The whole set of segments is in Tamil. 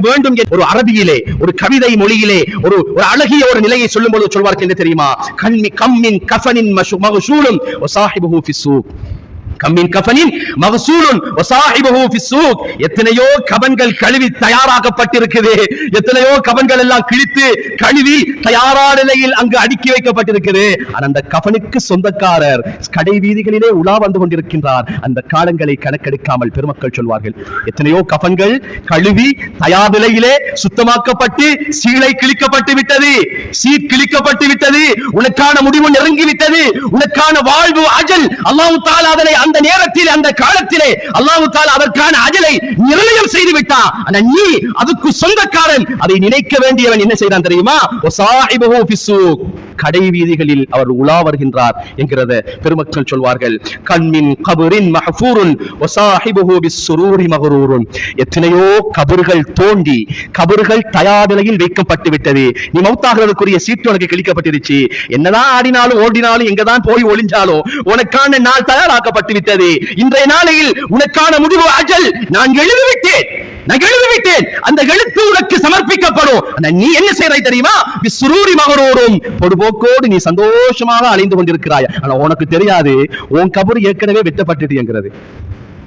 வேண்டும் ஒரு அரபியிலே ஒரு கவிதை மொழியிலே ஒரு அழகிய ஒரு நிலையை சொல்லும்போது சொல்வார்கள் என்ன தெரியுமா? கம்மின் கஃபனின் மக்ஷூலும் வஸாஹிபுஹு ஃபிஸ்ஸூக். கம்மின் கஃபனின் மக்ஷூலுன் வஸாஹிபுஹு ஃபிஸ்ஸூக். எத்தனையோ கபன்கள் கழுவி தயாராக்கப்பட்டிருக்குது, எத்தனையோ கபன்கள் எல்லாம் கிழித்து கழுவி தயாரான நிலையில் அங்கு அடுக்கி வைக்கப்பட்டிருக்குது. அந்த கஃபனுக்கு சொந்தக்காரர் கடை வீதிகளிலே உலா வந்து கொண்டிருக்கின்றார். அந்த காலங்களை கணக்கெடுக்காமல் பெருமக்கள் சொல்வார்கள், எத்தனையோ கஃபன்கள் கழுவி தயார் நிலையிலே சுத்தமாக்கப்பட்டு சீலை கிழிக்கப்பட்டு விட்டது, சீட் கிழிக்கப்பட்டு விட்டது, உனக்கான முடிவு நெருங்கி விட்டது, உனக்கான வாழ்வு அஜல் அல்லாஹ் தஆலா அதனை அந்த நேரத்தில் அந்த காலத்திலே அல்லாஹ் தஆலா அதற்கான அஜலை நிர்ணயம் செய்து விட்டான். ஆனா நீ அதுக்கு சொந்தக்காரன், அதை நினைக்க வேண்டியவன் என்ன செய்தான் தெரியுமா? வஸாஹிபுஹு ஃபிஸ்ஸூக். கடை வீதிகளில் அவர் உலா வருகின்றார் என்கிறத பெருமக்கள் சொல்வார்கள். கன்மின் கபரின் மஹ்ஃபூருன் வஸாஹிபுஹு பிஸ்ஸுரூரி மக்ரூருன். எத்தனையோ கபர்கள் தோண்டி கபர்கள் தயார் நிலையில் வைக்கப்பட்டு விட்டது. நீ மௌத்தாகிறதுக்குரிய சீட்டு உனக்கு கிழிக்கப்பட்டிருச்சு. என்னதான் ஆடினாலும் ஓடினாலும் எங்கதான் போய் ஒளிஞ்சாலும் உனக்கான நாள் தயாராக்கப்பட்டு விட்டது. இன்றைய நாளையில் உனக்கான முடிவு அஜல் நான் எழுதிவிட்டேன், நான் எழுதிவிட்டேன். அந்த எழுத்து உனக்கு சமர்ப்பிக்கப்படும். நீ என்ன செய்றாய் தெரியுமா? பிஸ்ஸுரூரி மக்ரூரும். பொதுபோக்கோடு நீ சந்தோஷமாக அலைந்து கொண்டிருக்கிறாய். ஆனா உனக்கு தெரியாது உன் கபர் ஏற்கனவே வெட்டப்பட்டது என்கிறது.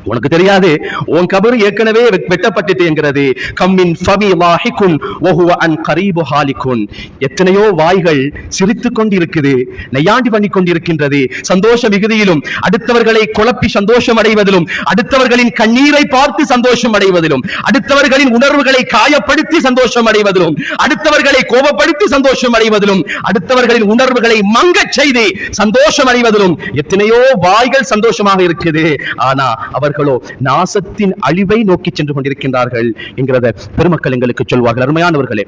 உனக்கு தெரியாது உன் கபர் ஏற்கனவே வெட்டப்பட்டது என்கிறது. கம்மின் ஃபமி லாஹிகுன் வஹுவ அன் கரீபு ஹாலிகுன். எத்தனையோ வாய்கள் சிரித்துக் கொண்டிருக்குது, நையாண்டி பண்ணி கொண்டிருக்கின்றது. சந்தோஷ மிகுதியிலும் அடுத்தவர்களை குழப்பி சந்தோஷம் அடைவதிலும், அடுத்தவர்களின் கண்ணீரை பார்த்து சந்தோஷம் அடைவதிலும், அடுத்தவர்களின் உணர்வுகளை காயப்படுத்தி சந்தோஷம் அடைவதிலும், அடுத்தவர்களை கோபப்படுத்தி சந்தோஷம் அடைவதிலும், அடுத்தவர்களின் உணர்வுகளை மங்கச் செய்து சந்தோஷம் அடைவதிலும் எத்தனையோ வாய்கள் சந்தோஷமாக இருக்குது. ஆனா அவர் நாசத்தின் அழிவை நோக்கி சென்று கொண்டிருக்கின்றார்கள் என்கிறத பெருமக்கள் எங்களுக்கு சொல்வார்கள். அருமையானவர்களே,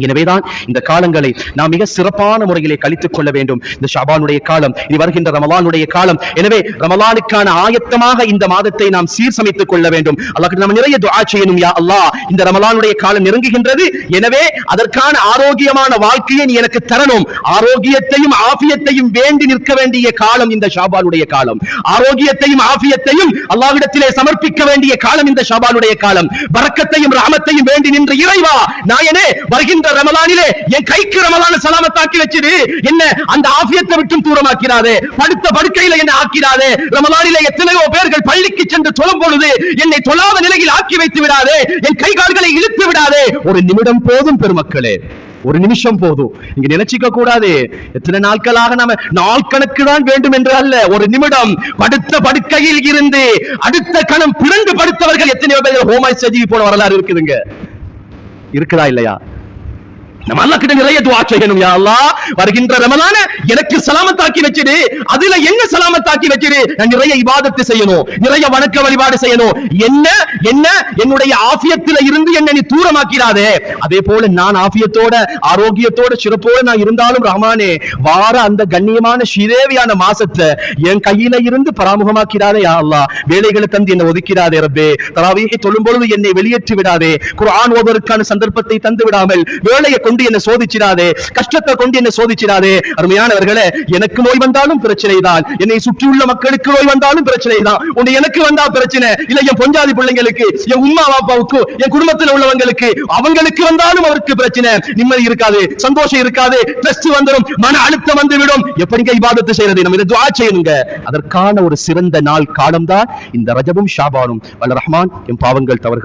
எனவேதான் இந்த காலங்களை நாம் மிக சிறப்பான முறையிலே கழித்துக் கொள்ள வேண்டும். இந்த ஷாபானுடைய காலம், இனி வருகின்ற ரமலானுடைய காலம். எனவே ரமலானுக்கான ஆயத்தமாக இந்த மாதத்தை நாம் சீர்சமைத்துக் கொள்ள வேண்டும். அல்லாஹ்விடம் நாம் நிறைய துஆ செய்யணும். யா அல்லாஹ், இந்த ரமலானுடைய காலம் நெருங்குகின்றது, எனவே அதற்கான ஆரோக்கியமான வாழ்க்கையை நீ எனக்கு தரணும். ஆரோக்கியத்தையும் ஆஃபியத்தையும் வேண்டி நிற்க வேண்டிய காலம் இந்த ஷாபானுடைய காலம். ஆரோக்கியத்தையும் ஆஃபியத்தையும் அல்லாஹ்விடத்திலே சமர்ப்பிக்க வேண்டிய காலம் இந்த ஷாபானுடைய காலம். பரக்கத்தையும் ரஹமத்தையும் வேண்டி நின்ற இறைவா, நாயனே, வருகின்ற ரமலானிலே என் கைக்கு ரமலான சலாமத்தாக்கி வச்சிடு, என்ன அந்த ஆஃபியத்தை விட்டும் தூரமாக்கிறாதே, படுத்த படுக்கையில என்ன ஆக்கிறாதே. ரமலானிலே எத்தனையோ பேர்கள் பள்ளிக்கு சென்று தொழும் பொழுது என்னை தொழாத நிலையில் ஆக்கி வைத்து விடாதே, என் கை கால்களை இழுத்து விடாதே. ஒரு நிமிடம் போதும் பெருமக்களே, ஒரு நிமிஷம் போதும். இங்க நினைச்சிக்க கூடாது எத்தனை நாட்களாக நாம நாள் கணக்கு தான் வேண்டும் என்று அல்ல. ஒரு நிமிடம் படுத்த படுக்கையில் இருந்து அடுத்த கணம் பிறந்து படுத்தவர்கள் எத்தனையோ பேர் ஹோமாய் சஜீவி போன வரலாறு இருக்குதுங்க. இருக்குதா இல்லையா? நம்ம அல்லாஹ் கிட்ட நிறைய துஆ செய்யணும். யா அல்லாஹ், வருகின்ற ரமலான எனக்கு சலாமத்தாக்கி வச்சிடு. அதுல என்ன சலாமத்தாக்கி வச்சிடு? நான் நிறைய இபாதத் செய்யணும், நிறைய வணக்க வழிபாடு செய்யணும். என்ன என்ன என்னுடைய ஆஃபியத்தில இருந்து என்ன நீ தூரமாக்கிறாதே. அதே போல நான் ஆஃபியத்தோட ஆரோக்கியத்தோட சிறப்போட நான் இருந்தாலும் ரஹ்மானே, வார அந்த கண்ணியமான ஸ்ரீதேவியான மாசத்தை என் கையில இருந்து பராமுகமாக்கிறாதே. யா அல்லாஹ், வேலைகளை தந்து என்னை ஒதுக்கிறாதே ரப்பே. தராவீஹை தொழும் பொழுது என்னை வெளியேற்றி விடாதே. குர்ஆன் ஓதுவதற்கான சந்தர்ப்பத்தை தந்து விடாமல் வேலையை என்ன சோதிச்சிடாதே, கஷ்டத்தை கொண்டு என்ன சோதிச்சிடாதே. அருமையானவர்களே, எனக்கு நோய் வந்தாலும் பிரச்சனை தான், என்னை சுற்றியுள்ள மக்களுக்கு நோய் வந்தாலும் பிரச்சனை தான். உன்னை எனக்கு வந்தா பிரச்சனை இல்ல, என் பொஞ்சாதி பிள்ளைங்களுக்கு, என் உம்மா பாப்பாவுக்கு, என் குடும்பத்தில் உள்ளவங்களுக்கு, அவங்களுக்கு வந்தாலும் அவருக்கு பிரச்சனை. நிம்மதி இருக்காது, சந்தோஷம் இருக்காது, ஸ்ட்ரெஸ் வந்துடும், மன அழுத்தம் வந்துவிடும். எப்படிங்க இபாதத்து செய்யறது? நம்ம இதை துஆ செய்யணுங்க. அதற்கான ஒரு சிறந்த நாள் காலம் தான் இந்த ரஜபும் ஷாபானும். வல்ல ரஹ்மான் என் பாவங்கள் தவறுகள்